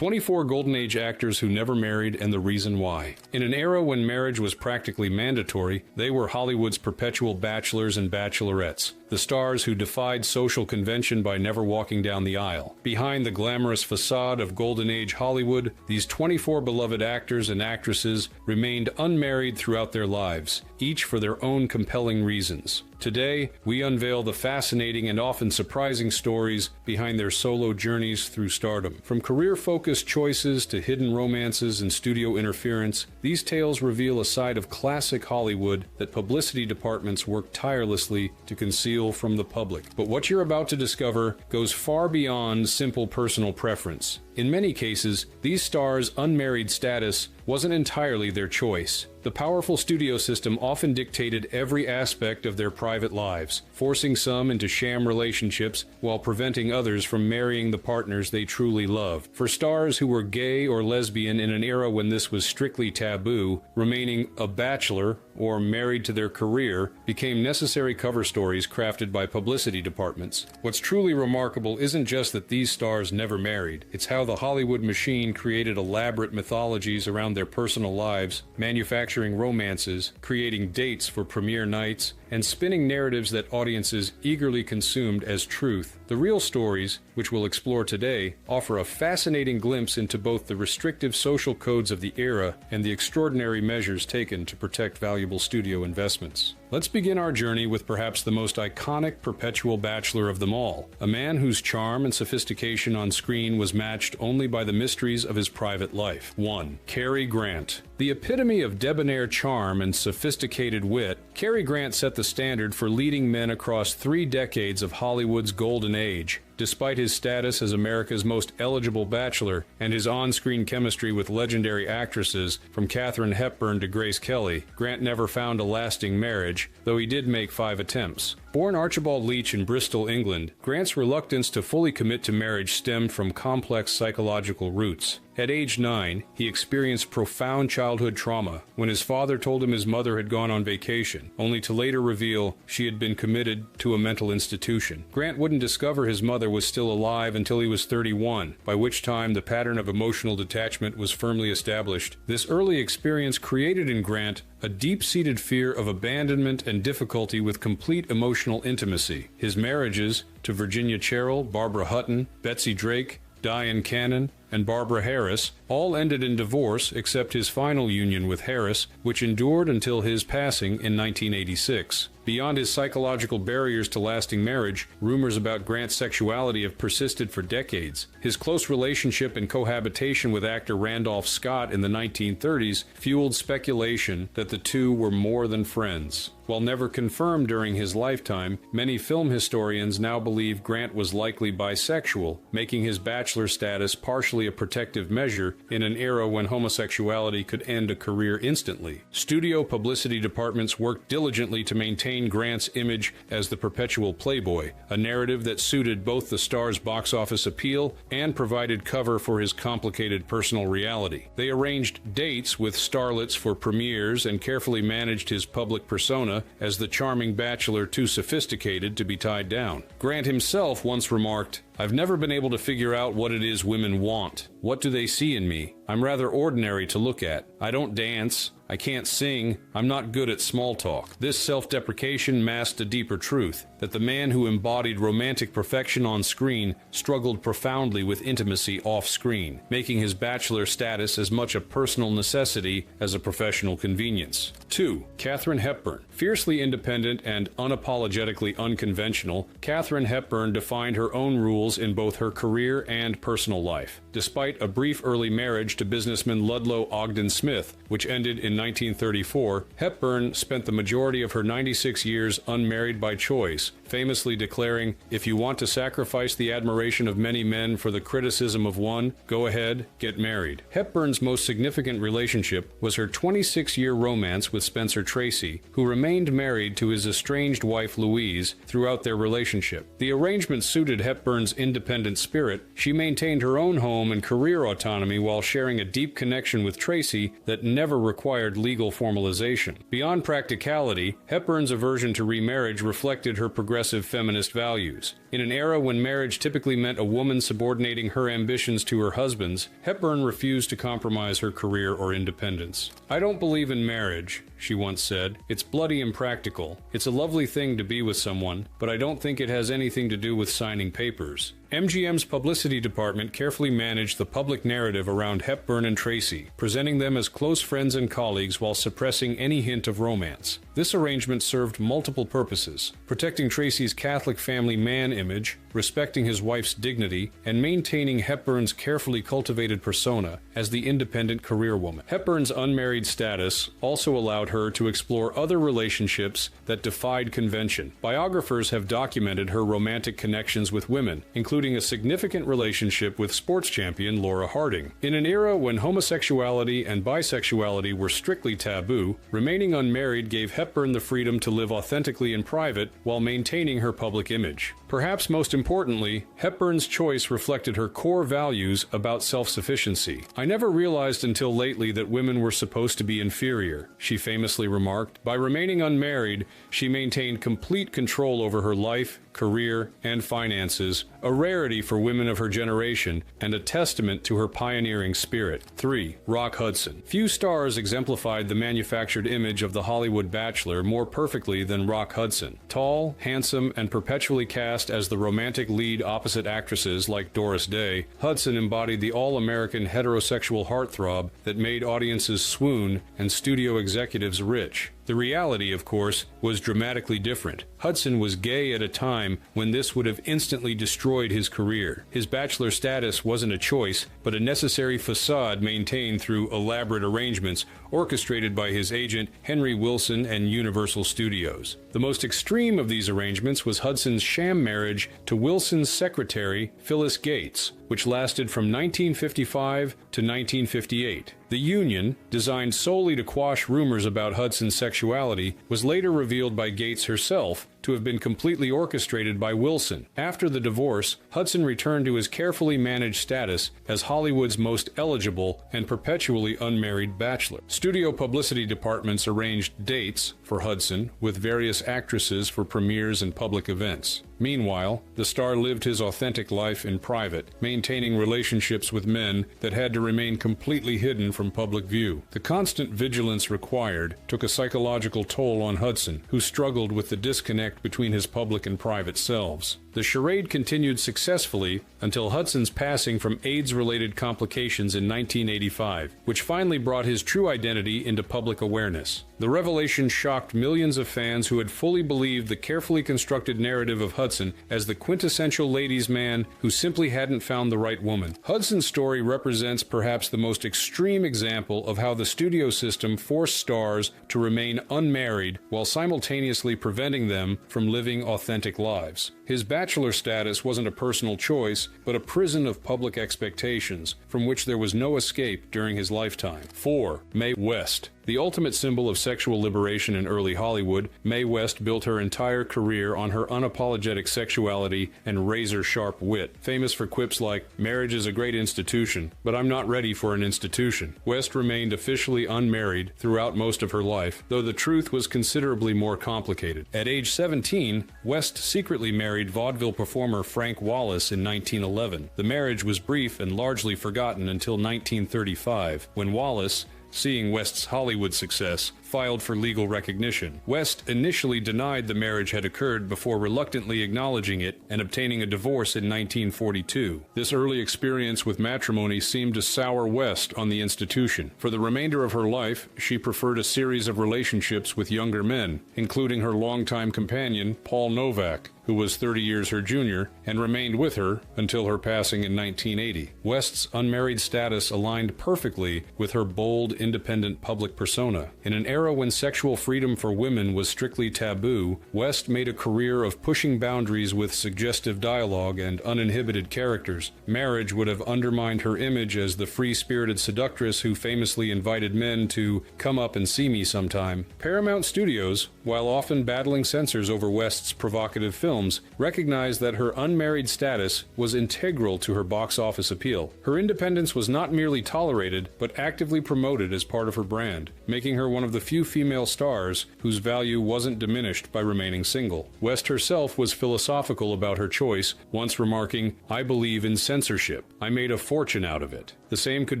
24 Golden Age actors who never married and the reason why. In an era when marriage was practically mandatory, they were Hollywood's perpetual bachelors and bachelorettes, the stars who defied social convention by never walking down the aisle. Behind the glamorous facade of Golden Age Hollywood, these 24 beloved actors and actresses remained unmarried throughout their lives, each for their own compelling reasons. Today, we unveil the fascinating and often surprising stories behind their solo journeys through stardom. From career-focused choices to hidden romances and studio interference, these tales reveal a side of classic Hollywood that publicity departments work tirelessly to conceal from the public. But what you're about to discover goes far beyond simple personal preference. In many cases, these stars' unmarried status wasn't entirely their choice. The powerful studio system often dictated every aspect of their private lives, forcing some into sham relationships while preventing others from marrying the partners they truly love. For stars who were gay or lesbian in an era when this was strictly taboo, remaining a bachelor or married to their career became necessary cover stories crafted by publicity departments. What's truly remarkable isn't just that these stars never married, it's how the Hollywood machine created elaborate mythologies around their personal lives, manufacturing romances, creating dates for premiere nights, and spinning narratives that audiences eagerly consumed as truth. The real stories, which we'll explore today, offer a fascinating glimpse into both the restrictive social codes of the era and the extraordinary measures taken to protect valuable studio investments. Let's begin our journey with perhaps the most iconic perpetual bachelor of them all, a man whose charm and sophistication on screen was matched only by the mysteries of his private life. 1. Cary Grant. The epitome of debonair charm and sophisticated wit, Cary Grant set the standard for leading men across 3 decades of Hollywood's golden age. Despite his status as America's most eligible bachelor and his on-screen chemistry with legendary actresses from Katharine Hepburn to Grace Kelly, Grant never found a lasting marriage, though he did make 5 attempts. Born Archibald Leach in Bristol, England, Grant's reluctance to fully commit to marriage stemmed from complex psychological roots. At age 9, he experienced profound childhood trauma when his father told him his mother had gone on vacation, only to later reveal she had been committed to a mental institution. Grant wouldn't discover his mother was still alive until he was 31, by which time the pattern of emotional detachment was firmly established. This early experience created in Grant a deep-seated fear of abandonment and difficulty with complete emotional intimacy. His marriages to Virginia Cherrill, Barbara Hutton, Betsy Drake, Diane Cannon, and Barbara Harris all ended in divorce except his final union with Harris, which endured until his passing in 1986. Beyond his psychological barriers to lasting marriage, rumors about Grant's sexuality have persisted for decades. His close relationship and cohabitation with actor Randolph Scott in the 1930s fueled speculation that the two were more than friends. While never confirmed during his lifetime, many film historians now believe Grant was likely bisexual, making his bachelor status partially a protective measure in an era when homosexuality could end a career instantly. Studio publicity departments worked diligently to maintain Grant's image as the perpetual playboy, a narrative that suited both the star's box office appeal and provided cover for his complicated personal reality. They arranged dates with starlets for premieres and carefully managed his public persona as the charming bachelor too sophisticated to be tied down. Grant himself once remarked, "I've never been able to figure out what it is women want. What do they see in me? I'm rather ordinary to look at. I don't dance. I can't sing. I'm not good at small talk." This self-deprecation masked a deeper truth, that the man who embodied romantic perfection on screen struggled profoundly with intimacy off-screen, making his bachelor status as much a personal necessity as a professional convenience. 2. Katharine Hepburn. Fiercely independent and unapologetically unconventional, Katharine Hepburn defined her own rules in both her career and personal life. Despite a brief early marriage to businessman Ludlow Ogden Smith, which ended in 1934, Hepburn spent the majority of her 96 years unmarried by choice, famously declaring, "If you want to sacrifice the admiration of many men for the criticism of one, go ahead, get married." Hepburn's most significant relationship was her 26-year romance with Spencer Tracy, who remained married to his estranged wife Louise throughout their relationship. The arrangement suited Hepburn's independent spirit. She maintained her own home and career autonomy while sharing a deep connection with Tracy that never required legal formalization. Beyond practicality, Hepburn's aversion to remarriage reflected her progressive progressive feminist values. In an era when marriage typically meant a woman subordinating her ambitions to her husband's, Hepburn refused to compromise her career or independence. "I don't believe in marriage," she once said. "It's bloody impractical. It's a lovely thing to be with someone, but I don't think it has anything to do with signing papers." MGM's publicity department carefully managed the public narrative around Hepburn and Tracy, presenting them as close friends and colleagues while suppressing any hint of romance. This arrangement served multiple purposes: protecting Tracy's Catholic family man image, respecting his wife's dignity, and maintaining Hepburn's carefully cultivated persona as the independent career woman. Hepburn's unmarried status also allowed her to explore other relationships that defied convention. Biographers have documented her romantic connections with women, including a significant relationship with sports champion Laura Harding. In an era when homosexuality and bisexuality were strictly taboo, remaining unmarried gave Hepburn the freedom to live authentically in private while maintaining her public image. Perhaps most importantly, Hepburn's choice reflected her core values about self-sufficiency. "I never realized until lately that women were supposed to be inferior," she famously remarked. By remaining unmarried, she maintained complete control over her life, career, and finances, a rarity for women of her generation and a testament to her pioneering spirit. 3. Rock Hudson. Few stars exemplified the manufactured image of the Hollywood bachelor more perfectly than Rock Hudson. Tall, handsome, and perpetually cast as the romantic lead opposite actresses like Doris Day, Hudson embodied the all-American heterosexual heartthrob that made audiences swoon and studio executives rich. The reality, of course, was dramatically different. Hudson was gay at a time when this would have instantly destroyed his career. His bachelor status wasn't a choice, but a necessary facade maintained through elaborate arrangements orchestrated by his agent Henry Wilson and Universal Studios. The most extreme of these arrangements was Hudson's sham marriage to Wilson's secretary, Phyllis Gates, which lasted from 1955 to 1958. The union, designed solely to quash rumors about Hudson's sexuality, was later revealed by Gates herself to have been completely orchestrated by Wilson. After the divorce, Hudson returned to his carefully managed status as Hollywood's most eligible and perpetually unmarried bachelor. Studio publicity departments arranged dates for Hudson with various actresses for premieres and public events. Meanwhile, the star lived his authentic life in private, maintaining relationships with men that had to remain completely hidden from public view. The constant vigilance required took a psychological toll on Hudson, who struggled with the disconnect between his public and private selves. The charade continued successfully until Hudson's passing from AIDS-related complications in 1985, which finally brought his true identity into public awareness. The revelation shocked millions of fans who had fully believed the carefully constructed narrative of Hudson as the quintessential ladies' man who simply hadn't found the right woman. Hudson's story represents perhaps the most extreme example of how the studio system forced stars to remain unmarried while simultaneously preventing them from living authentic lives. His bachelor status wasn't a personal choice, but a prison of public expectations from which there was no escape during his lifetime. 4. Mae West. The ultimate symbol of sexual liberation in early Hollywood, Mae West built her entire career on her unapologetic sexuality and razor-sharp wit. Famous for quips like, "Marriage is a great institution, but I'm not ready for an institution." West remained officially unmarried throughout most of her life, though the truth was considerably more complicated. At age 17, West secretly married vaudeville performer Frank Wallace in 1911. The marriage was brief and largely forgotten until 1935, when Wallace, seeing West's Hollywood success, filed for legal recognition. West initially denied the marriage had occurred before reluctantly acknowledging it and obtaining a divorce in 1942. This early experience with matrimony seemed to sour West on the institution. For the remainder of her life, she preferred a series of relationships with younger men, including her longtime companion, Paul Novak, who was 30 years her junior, and remained with her until her passing in 1980. West's unmarried status aligned perfectly with her bold, independent public persona. In an era when sexual freedom for women was strictly taboo, West made a career of pushing boundaries with suggestive dialogue and uninhibited characters. Marriage would have undermined her image as the free-spirited seductress who famously invited men to "come up and see me sometime." Paramount Studios, while often battling censors over West's provocative films, recognized that her unmarried status was integral to her box office appeal. Her independence was not merely tolerated, but actively promoted as part of her brand, making her one of the few female stars whose value wasn't diminished by remaining single. West herself was philosophical about her choice, once remarking, "I believe in censorship. I made a fortune out of it." The same could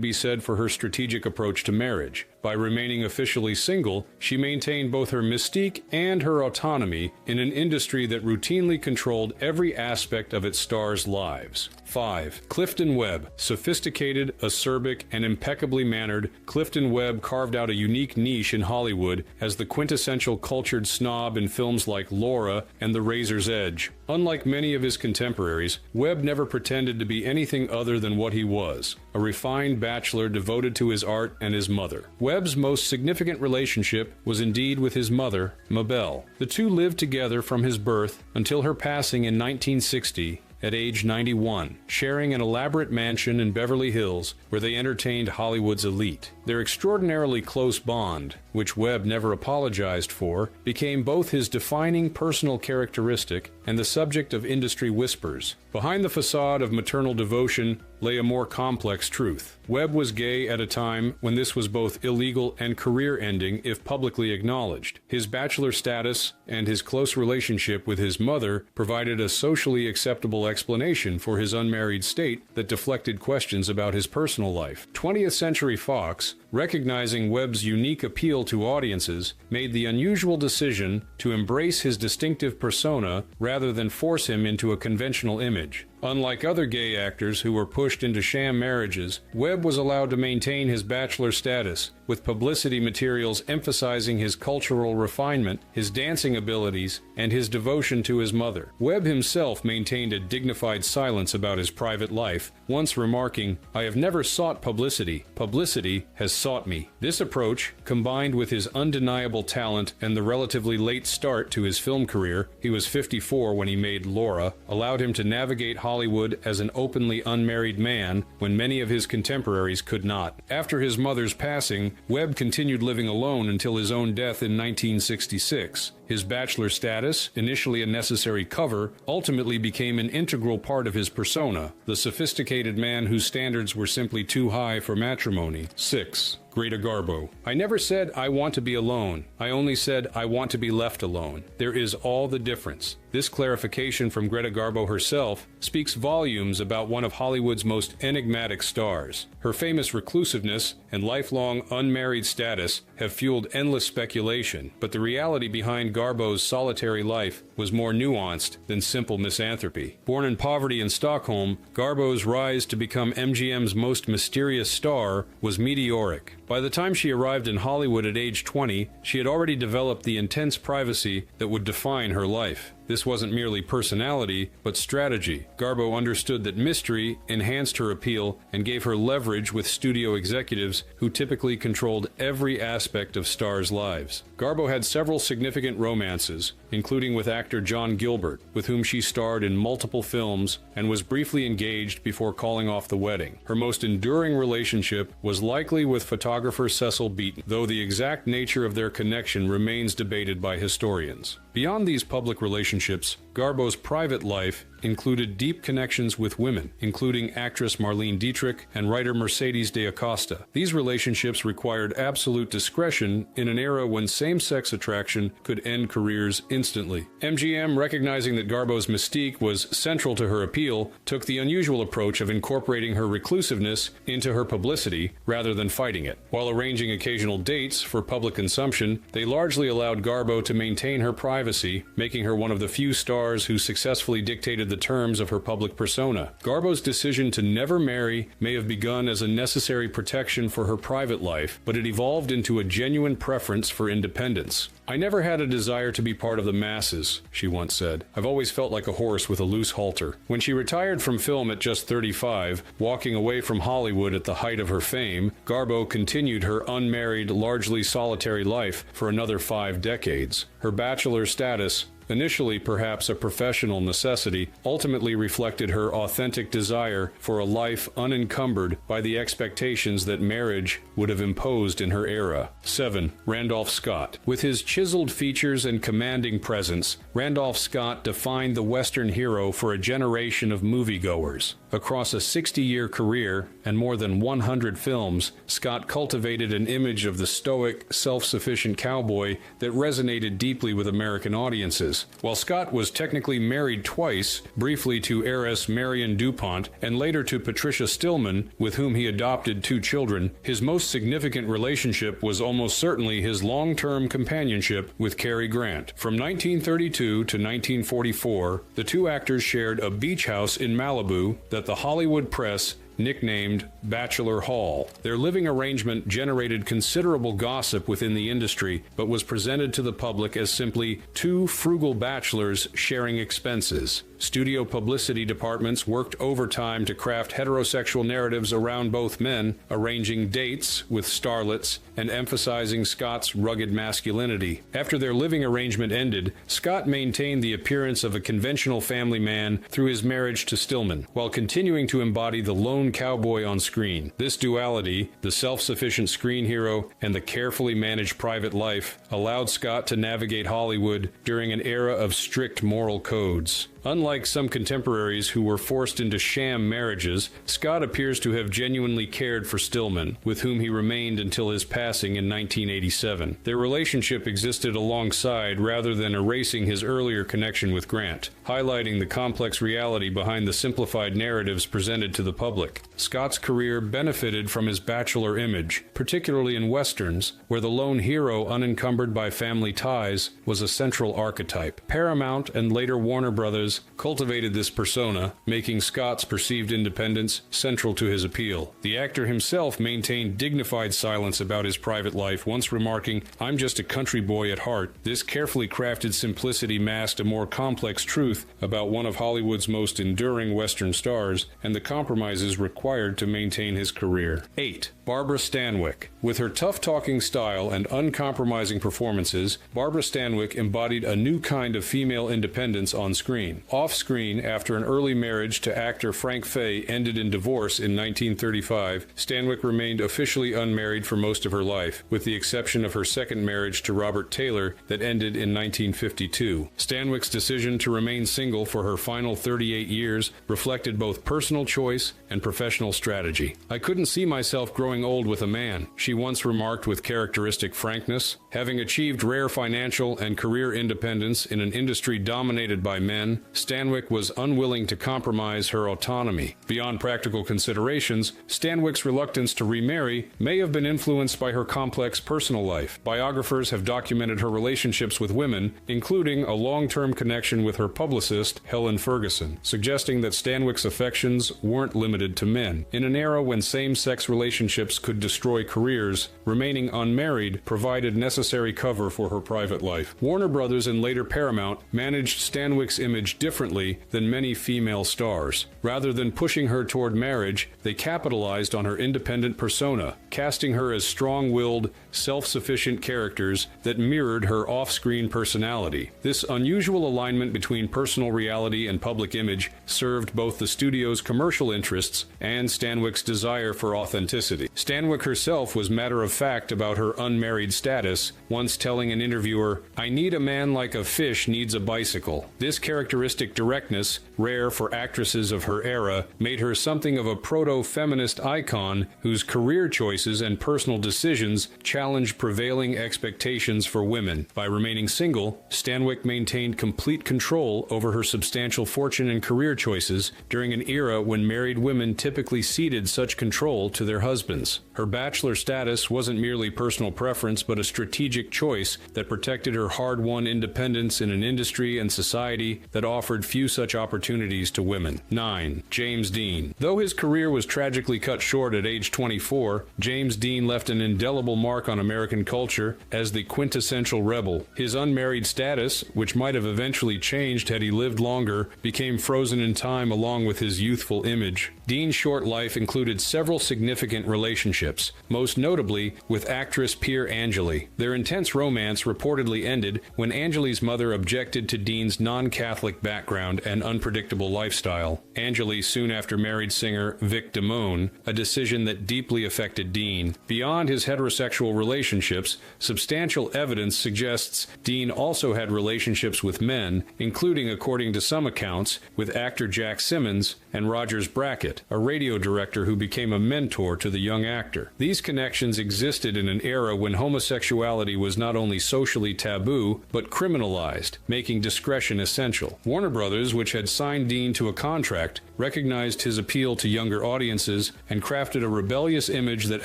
be said for her strategic approach to marriage. By remaining officially single, she maintained both her mystique and her autonomy in an industry that routinely controlled every aspect of its stars' lives. 5. Clifton Webb. Sophisticated, acerbic, and impeccably mannered, Clifton Webb carved out a unique niche in Hollywood as the quintessential cultured snob in films like Laura and The Razor's Edge. Unlike many of his contemporaries, Webb never pretended to be anything other than what he was, a refined bachelor devoted to his art and his mother. Webb's most significant relationship was indeed with his mother, Mabel. The two lived together from his birth until her passing in 1960 at age 91, sharing an elaborate mansion in Beverly Hills where they entertained Hollywood's elite. Their extraordinarily close bond, which Webb never apologized for, became both his defining personal characteristic and the subject of industry whispers. Behind the facade of maternal devotion lay a more complex truth. Webb was gay at a time when this was both illegal and career-ending if publicly acknowledged. His bachelor status and his close relationship with his mother provided a socially acceptable explanation for his unmarried state that deflected questions about his personal life. 20th Century Fox, recognizing Webb's unique appeal to audiences, made the unusual decision to embrace his distinctive persona rather than force him into a conventional image. Unlike other gay actors who were pushed into sham marriages, Webb was allowed to maintain his bachelor status, with publicity materials emphasizing his cultural refinement, his dancing abilities, and his devotion to his mother. Webb himself maintained a dignified silence about his private life, once remarking, "I have never sought publicity. Publicity has sought me." This approach, combined with his undeniable talent and the relatively late start to his film career, he was 54 when he made Laura, allowed him to navigate Hollywood as an openly unmarried man when many of his contemporaries could not. After his mother's passing, Webb continued living alone until his own death in 1966. His bachelor status, initially a necessary cover, ultimately became an integral part of his persona, the sophisticated man whose standards were simply too high for matrimony. 6. Greta Garbo. I never said I want to be alone. I only said I want to be left alone. There is all the difference. This clarification from Greta Garbo herself speaks volumes about one of Hollywood's most enigmatic stars. Her famous reclusiveness and lifelong unmarried status have fueled endless speculation, but the reality behind Garbo's solitary life was more nuanced than simple misanthropy. Born in poverty in Stockholm, Garbo's rise to become MGM's most mysterious star was meteoric. By the time she arrived in Hollywood at age 20, she had already developed the intense privacy that would define her life. This wasn't merely personality, but strategy. Garbo understood that mystery enhanced her appeal and gave her leverage with studio executives who typically controlled every aspect of stars' lives. Garbo had several significant romances, including with actor John Gilbert, with whom she starred in multiple films and was briefly engaged before calling off the wedding. Her most enduring relationship was likely with photographer Cecil Beaton, though the exact nature of their connection remains debated by historians. Beyond these public relationships, Garbo's private life included deep connections with women, including actress Marlene Dietrich and writer Mercedes de Acosta. These relationships required absolute discretion in an era when same-sex attraction could end careers instantly. MGM, recognizing that Garbo's mystique was central to her appeal, took the unusual approach of incorporating her reclusiveness into her publicity rather than fighting it. While arranging occasional dates for public consumption, they largely allowed Garbo to maintain her privacy, making her one of the few stars who successfully dictated the terms of her public persona. Garbo's decision to never marry may have begun as a necessary protection for her private life, but it evolved into a genuine preference for independence. "I never had a desire to be part of the masses," she once said. "I've always felt like a horse with a loose halter." When she retired from film at just 35, walking away from Hollywood at the height of her fame, Garbo continued her unmarried, largely solitary life for another 5 decades. Her bachelor status initially perhaps a professional necessity, ultimately reflected her authentic desire for a life unencumbered by the expectations that marriage would have imposed in her era. 7. Randolph Scott. With his chiseled features and commanding presence, Randolph Scott defined the Western hero for a generation of moviegoers. Across a 60-year career and more than 100 films, Scott cultivated an image of the stoic, self-sufficient cowboy that resonated deeply with American audiences. While Scott was technically married twice, briefly to heiress Marion DuPont and later to Patricia Stillman, with whom he adopted 2 children, his most significant relationship was almost certainly his long-term companionship with Cary Grant. From 1932 to 1944, the 2 actors shared a beach house in Malibu that the Hollywood press nicknamed Bachelor Hall. Their living arrangement generated considerable gossip within the industry, but was presented to the public as simply 2 frugal bachelors sharing expenses. Studio publicity departments worked overtime to craft heterosexual narratives around both men, arranging dates with starlets and emphasizing Scott's rugged masculinity. After their living arrangement ended, Scott maintained the appearance of a conventional family man through his marriage to Stillman, while continuing to embody the lone cowboy on screen. This duality, the self-sufficient screen hero and the carefully managed private life, allowed Scott to navigate Hollywood during an era of strict moral codes. Unlike some contemporaries who were forced into sham marriages, Scott appears to have genuinely cared for Stillman, with whom he remained until his passing in 1987. Their relationship existed alongside rather than erasing his earlier connection with Grant, highlighting the complex reality behind the simplified narratives presented to the public. Scott's career benefited from his bachelor image, particularly in westerns, where the lone hero unencumbered by family ties was a central archetype. Paramount and later Warner Brothers cultivated this persona, making Scott's perceived independence central to his appeal. The actor himself maintained dignified silence about his private life, once remarking, "I'm just a country boy at heart." This carefully crafted simplicity masked a more complex truth about one of Hollywood's most enduring Western stars and the compromises required to maintain his career. 8. Barbara Stanwyck. With her tough-talking style and uncompromising performances, Barbara Stanwyck embodied a new kind of female independence on screen. Off-screen, after an early marriage to actor Frank Fay ended in divorce in 1935, Stanwyck remained officially unmarried for most of her life, with the exception of her second marriage to Robert Taylor that ended in 1952. Stanwyck's decision to remain single for her final 38 years reflected both personal choice and professional strategy. "I couldn't see myself growing old with a man," she once remarked with characteristic frankness. Having achieved rare financial and career independence in an industry dominated by men, Stanwyck was unwilling to compromise her autonomy. Beyond practical considerations, Stanwyck's reluctance to remarry may have been influenced by her complex personal life. Biographers have documented her relationships with women, including a long-term connection with her publicist, Helen Ferguson, suggesting that Stanwyck's affections weren't limited to men. In an era when same-sex relationships could destroy careers, remaining unmarried provided necessary cover for her private life. Warner Brothers and later Paramount managed Stanwyck's image differently than many female stars. Rather than pushing her toward marriage, they capitalized on her independent persona, casting her as strong-willed, self-sufficient characters that mirrored her off-screen personality. This unusual alignment between personal reality and public image served both the studio's commercial interests and Stanwyck's desire for authenticity. Stanwyck herself was matter-of-fact about her unmarried status, once telling an interviewer, "I need a man like a fish needs a bicycle." This characteristic directness, rare for actresses of her era, made her something of a proto-feminist icon whose career choices and personal decisions challenged prevailing expectations for women. By remaining single, Stanwyck maintained complete control over her substantial fortune and career choices during an era when married women typically ceded such control to their husbands. Her bachelor status wasn't merely personal preference but a strategic choice that protected her hard-won independence in an industry and society that offered few such opportunities to women. 9. James Dean. Though his career was tragically cut short at age 24, James Dean left an indelible mark on American culture as the quintessential rebel. His unmarried status, which might have eventually changed had he lived longer, became frozen in time along with his youthful image. Dean's short life included several significant relationships, most notably with actress Pier Angeli. Their intense romance reportedly ended when Angeli's mother objected to Dean's non-Catholic background and unpredictable lifestyle. Angeli soon after married singer Vic Damone, a decision that deeply affected Dean. Beyond his heterosexual relationships, substantial evidence suggests Dean also had relationships with men, including, according to some accounts, with actor Jack Simmons and Rogers Brackett, a radio director who became a mentor to the young actor. These connections existed in an era when homosexuality was not only socially taboo, but criminalized, making discretion essential. Warner Brothers, which had signed Dean to a contract, recognized his appeal to younger audiences and crafted a rebellious image that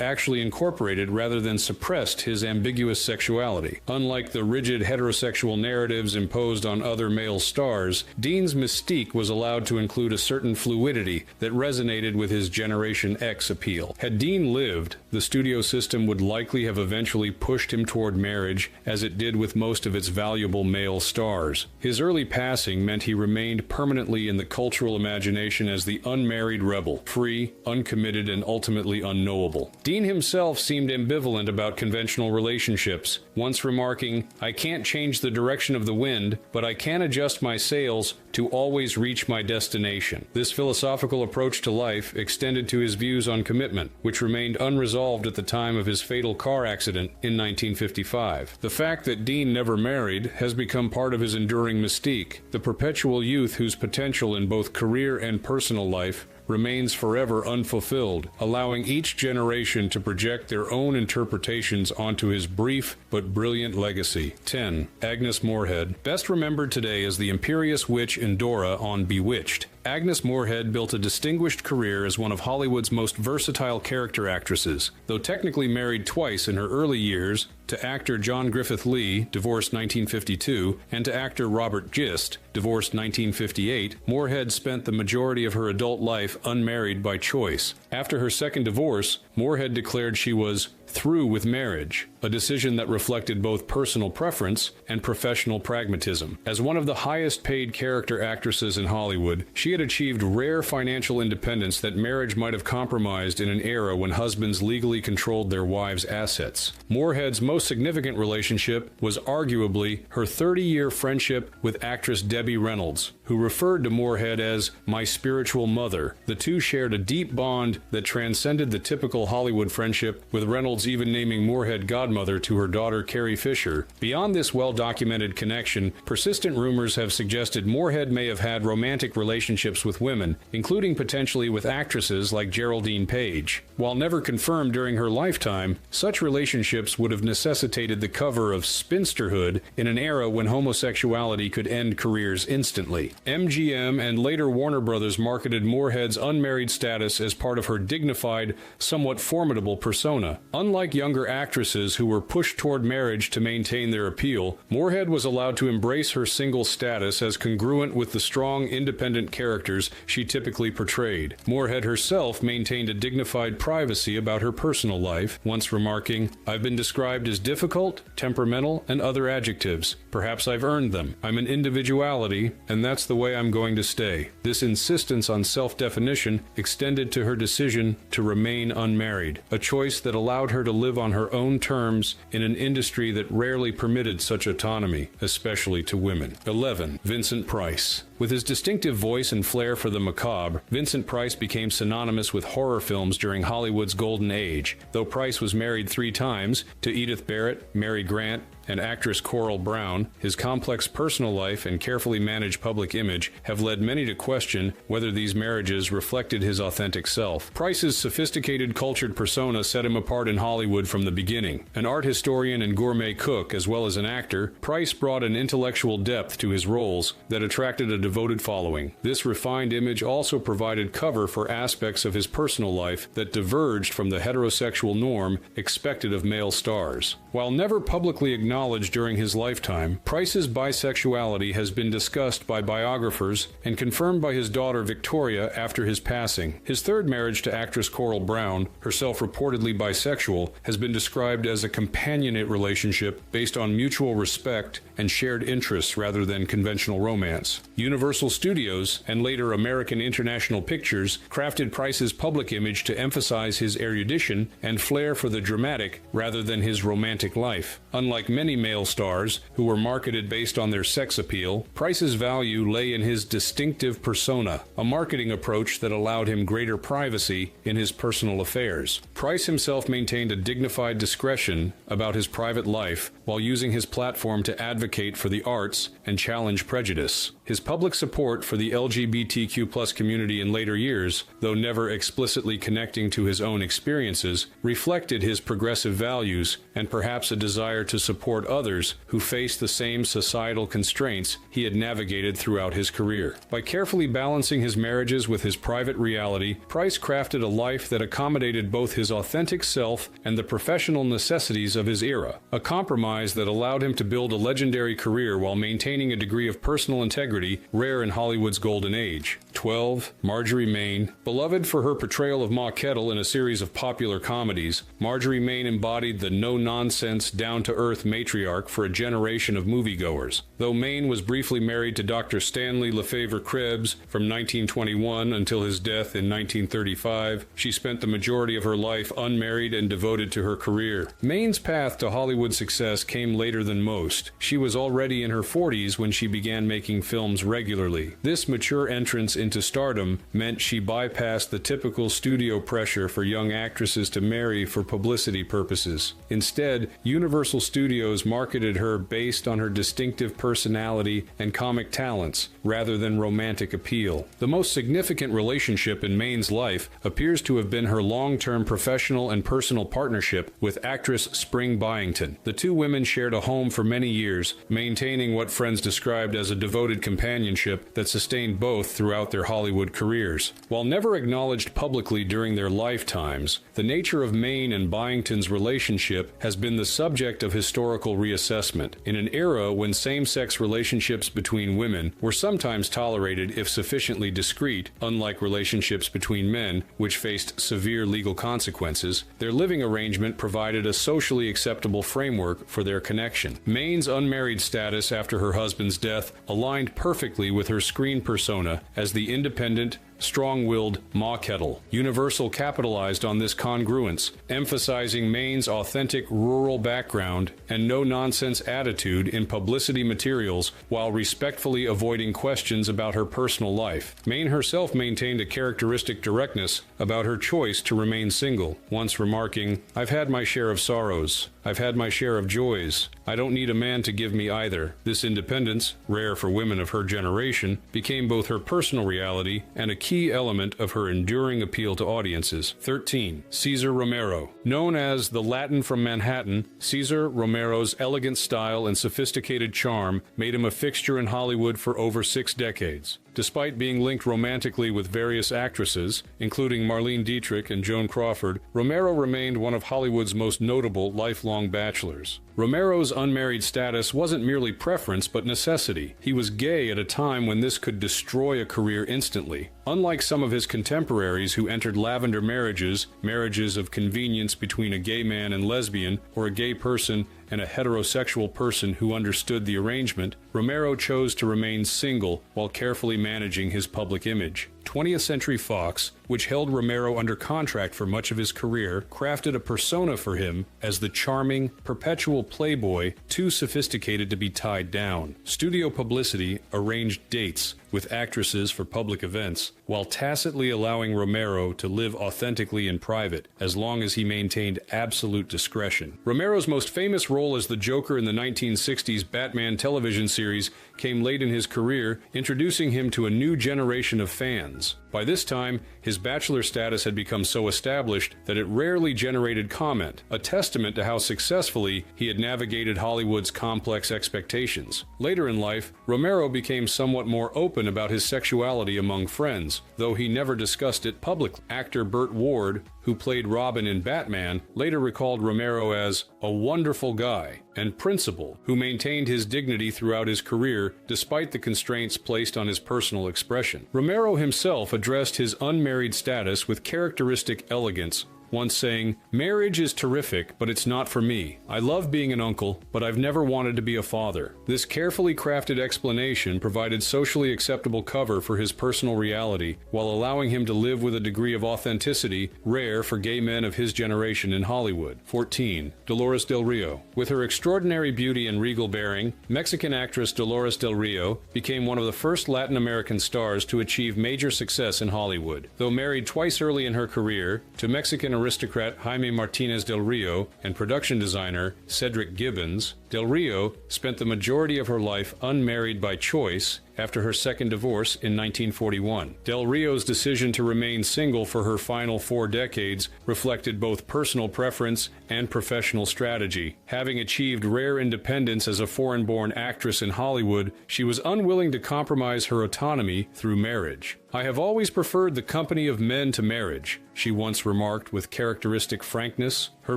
actually incorporated rather than suppressed his ambiguous sexuality. Unlike the rigid heterosexual narratives imposed on other male stars, Dean's mystique was allowed to include a certain fluidity that resonated with his Generation X appeal. Had Dean lived, the studio system would likely have eventually pushed him toward marriage, as it did with most of its valuable male stars. His early passing meant he remained permanently in the cultural imagination as the unmarried rebel, free, uncommitted, and ultimately unknowable. Dean himself seemed ambivalent about conventional relationships, once remarking, "I can't change the direction of the wind, but I can adjust my sails to always reach my destination." This philosophical approach to life extended to his views on commitment, which remained unresolved at the time of his fatal car accident in 1955. The fact that Dean never married has become part of his enduring mystique, the perpetual youth whose potential in both career and personal life remains forever unfulfilled, allowing each generation to project their own interpretations onto his brief but brilliant legacy. 10. Agnes Moorehead, best remembered today as the imperious witch Endora on Bewitched. Agnes Moorehead built a distinguished career as one of Hollywood's most versatile character actresses. Though technically married twice in her early years, to actor John Griffith Lee, divorced 1952, and to actor Robert Gist, divorced 1958, Moorehead spent the majority of her adult life unmarried by choice. After her second divorce, Moorehead declared she was through with marriage, a decision that reflected both personal preference and professional pragmatism. As one of the highest paid character actresses in Hollywood, she had achieved rare financial independence that marriage might have compromised in an era when husbands legally controlled their wives' assets. Moorehead's most significant relationship was arguably her 30-year friendship with actress Debbie Reynolds, who referred to Moorehead as "my spiritual mother." The two shared a deep bond that transcended the typical Hollywood friendship, with Reynolds even naming Moorehead godmother to her daughter Carrie Fisher. Beyond this well-documented connection, persistent rumors have suggested Moorehead may have had romantic relationships with women, including potentially with actresses like Geraldine Page. While never confirmed during her lifetime, such relationships would have necessitated the cover of spinsterhood in an era when homosexuality could end careers instantly. MGM and later Warner Brothers marketed Moorehead's unmarried status as part of her dignified, somewhat formidable persona. Unlike younger actresses who were pushed toward marriage to maintain their appeal, Moorehead was allowed to embrace her single status as congruent with the strong, independent characters she typically portrayed. Moorehead herself maintained a dignified privacy about her personal life, once remarking, "I've been described as difficult, temperamental, and other adjectives. Perhaps I've earned them. I'm an individuality, and that's the way I'm going to stay." This insistence on self-definition extended to her decision to remain unmarried, a choice that allowed her to live on her own terms in an industry that rarely permitted such autonomy, especially to women. 11. Vincent Price. With his distinctive voice and flair for the macabre, Vincent Price became synonymous with horror films during Hollywood's golden age. Though Price was married 3 times, to Edith Barrett, Mary Grant, and actress Coral Brown, his complex personal life and carefully managed public image have led many to question whether these marriages reflected his authentic self. Price's sophisticated, cultured persona set him apart in Hollywood from the beginning. An art historian and gourmet cook, as well as an actor, Price brought an intellectual depth to his roles that attracted a devoted following. This refined image also provided cover for aspects of his personal life that diverged from the heterosexual norm expected of male stars. While never publicly acknowledged during his lifetime, Price's bisexuality has been discussed by biographers and confirmed by his daughter Victoria after his passing. His third marriage to actress Coral Brown, herself reportedly bisexual, has been described as a companionate relationship based on mutual respect and shared interests rather than conventional romance. Universal Studios, and later American International Pictures, crafted Price's public image to emphasize his erudition and flair for the dramatic rather than his romantic life. Unlike many male stars, who were marketed based on their sex appeal, Price's value lay in his distinctive persona, a marketing approach that allowed him greater privacy in his personal affairs. Price himself maintained a dignified discretion about his private life while using his platform to advocate for the arts and challenge prejudice. His public support for the LGBTQ+ community in later years, though never explicitly connecting to his own experiences, reflected his progressive values and perhaps a desire to support others who faced the same societal constraints he had navigated throughout his career. By carefully balancing his marriages with his private reality, Price crafted a life that accommodated both his authentic self and the professional necessities of his era, a compromise that allowed him to build a legendary career while maintaining a degree of personal integrity rare in Hollywood's golden age. 12. Marjorie Main. Beloved for her portrayal of Ma Kettle in a series of popular comedies, Marjorie Main embodied the no-nonsense, down-to-earth matriarch for a generation of moviegoers. Though Main was briefly married to Dr. Stanley Lefevre Krebs from 1921 until his death in 1935, she spent the majority of her life unmarried and devoted to her career. Main's path to Hollywood success came later than most. She was already in her 40s when she began making films regularly. This mature entrance into stardom meant she bypassed the typical studio pressure for young actresses to marry for publicity purposes. Instead, Universal Studios marketed her based on her distinctive personality and comic talents, rather than romantic appeal. The most significant relationship in Main's life appears to have been her long-term professional and personal partnership with actress Spring Byington. The two women shared a home for many years, maintaining what friends described as a devoted companionship that sustained both throughout their Hollywood careers. While never acknowledged publicly during their lifetimes, the nature of Main and Byington's relationship has been the subject of historical reassessment. In an era when same-sex relationships between women were sometimes tolerated if sufficiently discreet, unlike relationships between men, which faced severe legal consequences, their living arrangement provided a socially acceptable framework for their connection. Main's unmarried status after her husband's death aligned perfectly with her screen persona as the independent, strong-willed Ma Kettle. Universal capitalized on this congruence, emphasizing Main's authentic rural background and no-nonsense attitude in publicity materials while respectfully avoiding questions about her personal life. Main herself maintained a characteristic directness about her choice to remain single, once remarking, "I've had my share of sorrows. I've had my share of joys. I don't need a man to give me either." This independence, rare for women of her generation, became both her personal reality and a key element of her enduring appeal to audiences. 13. Cesar Romero. Known as the Latin from Manhattan, Cesar Romero's elegant style and sophisticated charm made him a fixture in Hollywood for over 6 decades. Despite being linked romantically with various actresses, including Marlene Dietrich and Joan Crawford, Romero remained one of Hollywood's most notable lifelong bachelors. Romero's unmarried status wasn't merely preference but necessity. He was gay at a time when this could destroy a career instantly. Unlike some of his contemporaries who entered lavender marriages, marriages of convenience between a gay man and lesbian, or a gay person and a heterosexual person who understood the arrangement, Romero chose to remain single while carefully managing his public image. 20th Century Fox, which held Romero under contract for much of his career, crafted a persona for him as the charming, perpetual playboy too sophisticated to be tied down. Studio publicity arranged dates with actresses for public events, while tacitly allowing Romero to live authentically in private, as long as he maintained absolute discretion. Romero's most famous role as the Joker in the 1960s Batman television series came late in his career, introducing him to a new generation of fans. By this time, his bachelor status had become so established that it rarely generated comment, a testament to how successfully he had navigated Hollywood's complex expectations. Later in life, Romero became somewhat more open about his sexuality among friends, though he never discussed it publicly. Actor Burt Ward, who played Robin in Batman, later recalled Romero as a wonderful guy and principal who maintained his dignity throughout his career despite the constraints placed on his personal expression. Romero himself addressed his unmarried status with characteristic elegance, once saying, "Marriage is terrific, but it's not for me. I love being an uncle, but I've never wanted to be a father." This carefully crafted explanation provided socially acceptable cover for his personal reality, while allowing him to live with a degree of authenticity rare for gay men of his generation in Hollywood. 14. Dolores Del Rio. With her extraordinary beauty and regal bearing, Mexican actress Dolores Del Rio became one of the first Latin American stars to achieve major success in Hollywood. Though married twice early in her career to Mexican aristocrat Jaime Martinez Del Rio and production designer Cedric Gibbons, Del Rio spent the majority of her life unmarried by choice after her second divorce in 1941. Del Rio's decision to remain single for her final 4 decades reflected both personal preference and professional strategy. Having achieved rare independence as a foreign-born actress in Hollywood, she was unwilling to compromise her autonomy through marriage. "I have always preferred the company of men to marriage," she once remarked with characteristic frankness. Her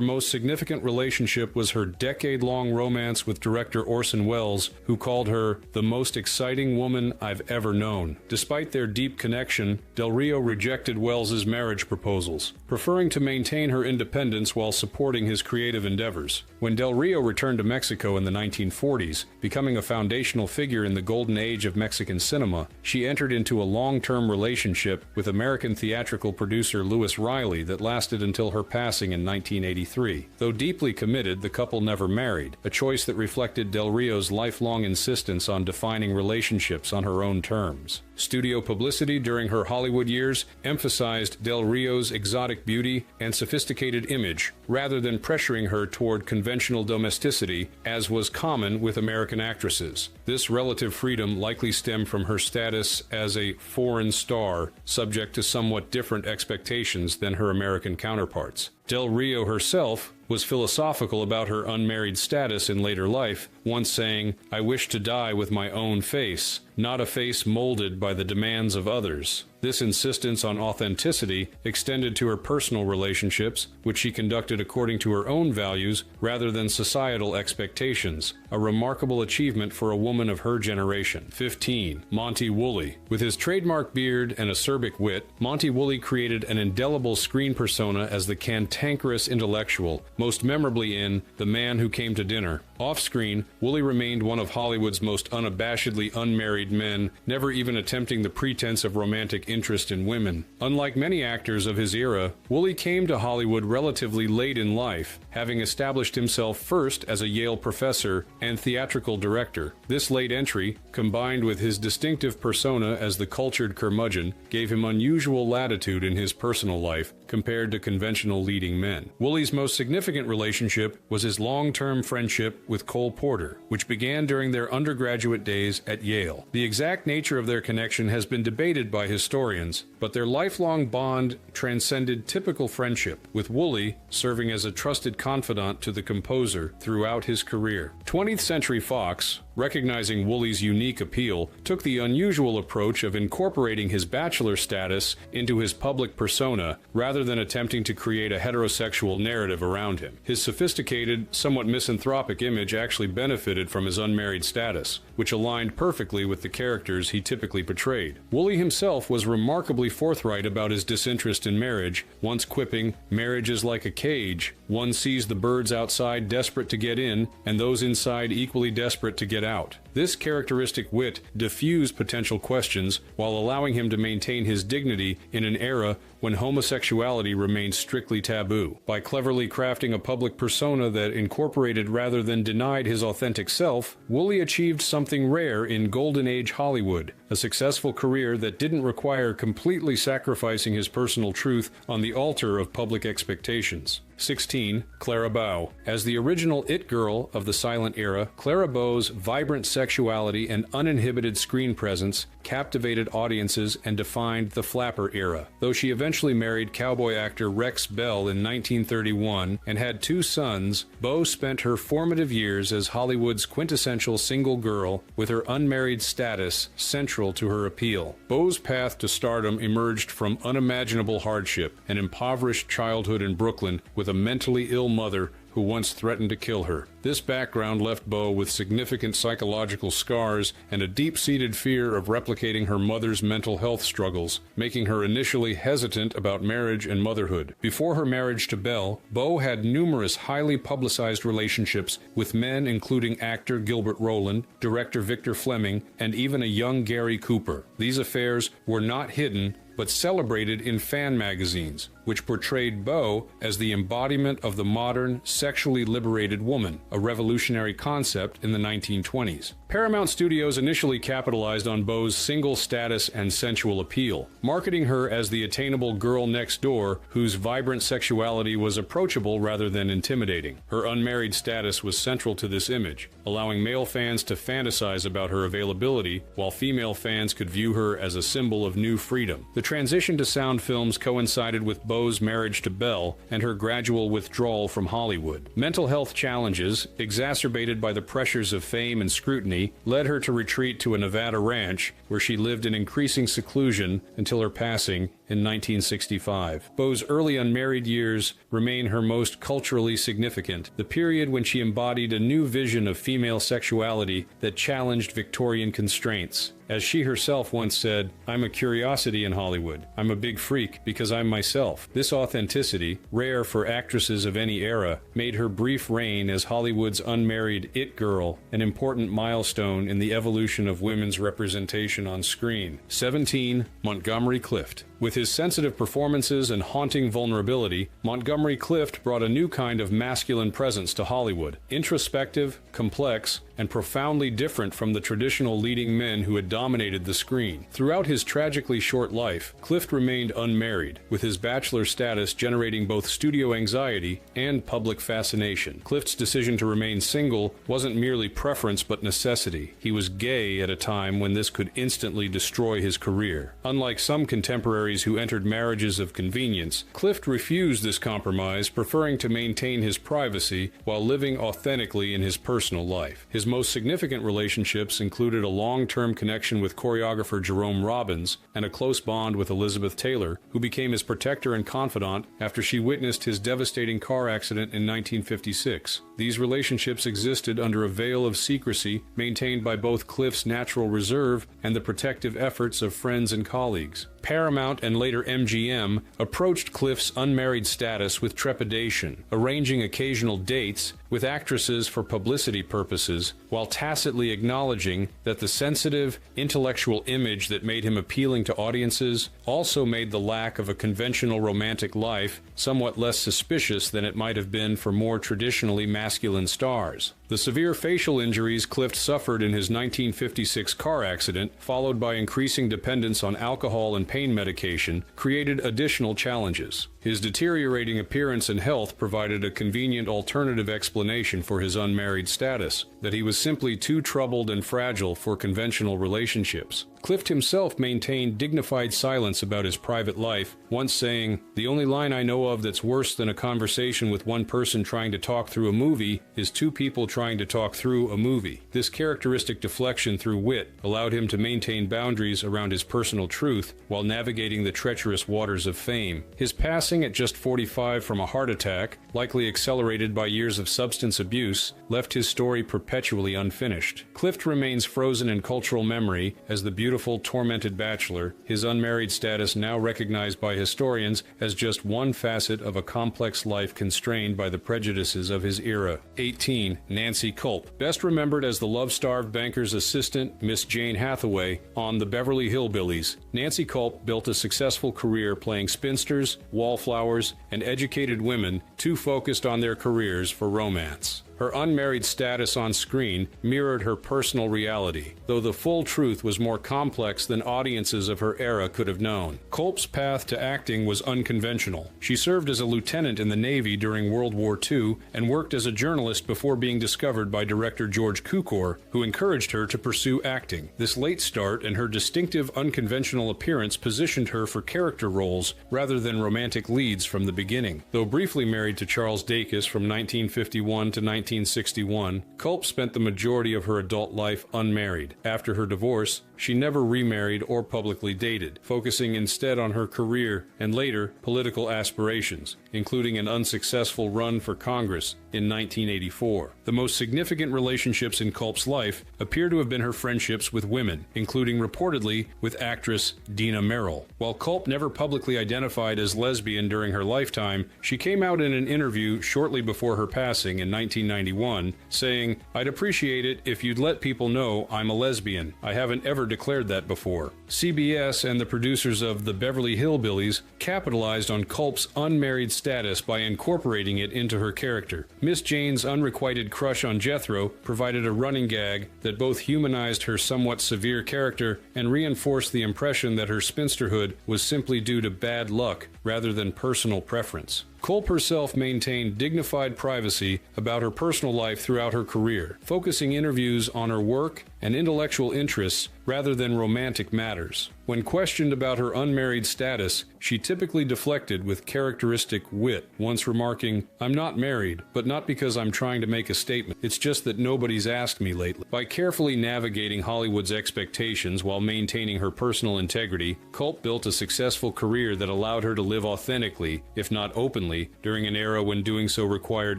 most significant relationship was her decade-long romance with director Orson Welles, who called her the most exciting woman I've ever known. Despite their deep connection, Del Rio rejected Welles's marriage proposals, preferring to maintain her independence while supporting his creative endeavors. When Del Rio returned to Mexico in the 1940s, becoming a foundational figure in the golden age of Mexican cinema, she entered into a long-term relationship with American theatrical producer Lewis Riley that lasted until her passing in 1983. Though deeply committed, the couple never married, a choice that reflected Del Rio's lifelong insistence on defining relationships on her own terms. Studio publicity during her Hollywood years emphasized Del Rio's exotic beauty and sophisticated image, rather than pressuring her toward conventional domesticity, as was common with American actresses. This relative freedom likely stemmed from her status as a foreign star, subject to somewhat different expectations than her American counterparts. Del Rio herself was philosophical about her unmarried status in later life, once saying, "I wish to die with my own face, not a face molded by the demands of others." This insistence on authenticity extended to her personal relationships, which she conducted according to her own values rather than societal expectations, a remarkable achievement for a woman of her generation. 15. Monty Woolley. With his trademark beard and acerbic wit, Monty Woolley created an indelible screen persona as the cantankerous intellectual, most memorably in The Man Who Came to Dinner. Off-screen, Woolley remained one of Hollywood's most unabashedly unmarried men, never even attempting the pretense of romantic interest in women. Unlike many actors of his era, Woolley came to Hollywood relatively late in life, having established himself first as a Yale professor and theatrical director. This late entry, combined with his distinctive persona as the cultured curmudgeon, gave him unusual latitude in his personal life compared to conventional leading men. Woolley's most significant relationship was his long-term friendship with Cole Porter, which began during their undergraduate days at Yale. The exact nature of their connection has been debated by historians, but their lifelong bond transcended typical friendship, with Woolley serving as a trusted confidant to the composer throughout his career. 20th Century Fox, recognizing Woolley's unique appeal, took the unusual approach of incorporating his bachelor status into his public persona, rather than attempting to create a heterosexual narrative around him. His sophisticated, somewhat misanthropic image actually benefited from his unmarried status, which aligned perfectly with the characters he typically portrayed. Woolley himself was remarkably forthright about his disinterest in marriage, once quipping, "Marriage is like a cage. One sees the birds outside desperate to get in, and those inside equally desperate to get out." This characteristic wit diffused potential questions while allowing him to maintain his dignity in an era when homosexuality remained strictly taboo. By cleverly crafting a public persona that incorporated rather than denied his authentic self, Woolley achieved something rare in Golden Age Hollywood, a successful career that didn't require completely sacrificing his personal truth on the altar of public expectations. 16. Clara Bow. As the original it girl of the silent era, Clara Bow's vibrant sexuality and uninhibited screen presence captivated audiences and defined the flapper era. Though she eventually married cowboy actor Rex Bell in 1931 and had 2 sons, Bow spent her formative years as Hollywood's quintessential single girl, with her unmarried status central to her appeal. Bow's path to stardom emerged from unimaginable hardship, an impoverished childhood in Brooklyn with a mentally ill mother who once threatened to kill her. This background left Bow with significant psychological scars and a deep-seated fear of replicating her mother's mental health struggles, making her initially hesitant about marriage and motherhood. Before her marriage to Bell, Bow had numerous highly publicized relationships with men including actor Gilbert Roland, director Victor Fleming, and even a young Gary Cooper. These affairs were not hidden, but celebrated in fan magazines, which portrayed Bow as the embodiment of the modern, sexually liberated woman, a revolutionary concept in the 1920s. Paramount Studios initially capitalized on Bow's single status and sensual appeal, marketing her as the attainable girl next door whose vibrant sexuality was approachable rather than intimidating. Her unmarried status was central to this image, allowing male fans to fantasize about her availability, while female fans could view her as a symbol of new freedom. The transition to sound films coincided with Bow's marriage to Bell and her gradual withdrawal from Hollywood. Mental health challenges, exacerbated by the pressures of fame and scrutiny, led her to retreat to a Nevada ranch, where she lived in increasing seclusion until her passing in 1965. Bow's early unmarried years remain her most culturally significant, the period when she embodied a new vision of female sexuality that challenged Victorian constraints. As she herself once said, "I'm a curiosity in Hollywood. I'm a big freak because I'm myself." This authenticity, rare for actresses of any era, made her brief reign as Hollywood's unmarried it girl an important milestone in the evolution of women's representation on screen. 17. Montgomery Clift. With his sensitive performances and haunting vulnerability, Montgomery Clift brought a new kind of masculine presence to Hollywood, introspective, complex, and profoundly different from the traditional leading men who had dominated the screen. Throughout his tragically short life, Clift remained unmarried, with his bachelor status generating both studio anxiety and public fascination. Clift's decision to remain single wasn't merely preference but necessity. He was gay at a time when this could instantly destroy his career. Unlike some contemporaries who entered marriages of convenience, Clift refused this compromise, preferring to maintain his privacy while living authentically in his personal life. His most significant relationships included a long-term connection with choreographer Jerome Robbins and a close bond with Elizabeth Taylor, who became his protector and confidant after she witnessed his devastating car accident in 1956. These relationships existed under a veil of secrecy maintained by both Clift's natural reserve and the protective efforts of friends and colleagues. Paramount and later MGM approached Clift's unmarried status with trepidation, arranging occasional dates with actresses for publicity purposes, while tacitly acknowledging that the sensitive, intellectual image that made him appealing to audiences also made the lack of a conventional romantic life somewhat less suspicious than it might have been for more traditionally masculine stars. The severe facial injuries Clift suffered in his 1956 car accident, followed by increasing dependence on alcohol and pain medication, created additional challenges. His deteriorating appearance and health provided a convenient alternative explanation for his unmarried status, that he was simply too troubled and fragile for conventional relationships. Clift himself maintained dignified silence about his private life, once saying, "The only line I know of that's worse than a conversation with one person trying to talk through a movie is two people trying to talk through a movie." This characteristic deflection through wit allowed him to maintain boundaries around his personal truth while navigating the treacherous waters of fame. His passing at just 45 from a heart attack, likely accelerated by years of substance abuse, left his story perpetually unfinished. Clift remains frozen in cultural memory as the beautiful, tormented bachelor, his unmarried status now recognized by historians as just one facet of a complex life constrained by the prejudices of his era. 18. Nancy Kulp. Best remembered as the love-starved banker's assistant, Miss Jane Hathaway, on The Beverly Hillbillies, Nancy Kulp built a successful career playing spinsters, wallflowers, and educated women too focused on their careers for romance. Her unmarried status on screen mirrored her personal reality, though the full truth was more complex than audiences of her era could have known. Kulp's path to acting was unconventional. She served as a lieutenant in the Navy during World War II and worked as a journalist before being discovered by director George Cukor, who encouraged her to pursue acting. This late start and her distinctive unconventional appearance positioned her for character roles rather than romantic leads from the beginning. Though briefly married to Charles Dacus from 1951 to 1961, Kulp spent the majority of her adult life unmarried. After her divorce, she never remarried or publicly dated, focusing instead on her career and later political aspirations, including an unsuccessful run for Congress in 1984. The most significant relationships in Culp's life appear to have been her friendships with women, including reportedly with actress Dina Merrill. While Culp never publicly identified as lesbian during her lifetime, she came out in an interview shortly before her passing in 1991, saying, "I'd appreciate it if you'd let people know I'm a lesbian. I haven't ever declared that before." CBS and the producers of The Beverly Hillbillies capitalized on Culp's unmarried status by incorporating it into her character. Miss Jane's unrequited crush on Jethro provided a running gag that both humanized her somewhat severe character and reinforced the impression that her spinsterhood was simply due to bad luck rather than personal preference. Culp herself maintained dignified privacy about her personal life throughout her career, focusing interviews on her work and intellectual interests rather than romantic matters. When questioned about her unmarried status, she typically deflected with characteristic wit, once remarking, "I'm not married, but not because I'm trying to make a statement. It's just that nobody's asked me lately." By carefully navigating Hollywood's expectations while maintaining her personal integrity, Culp built a successful career that allowed her to live authentically, if not openly, during an era when doing so required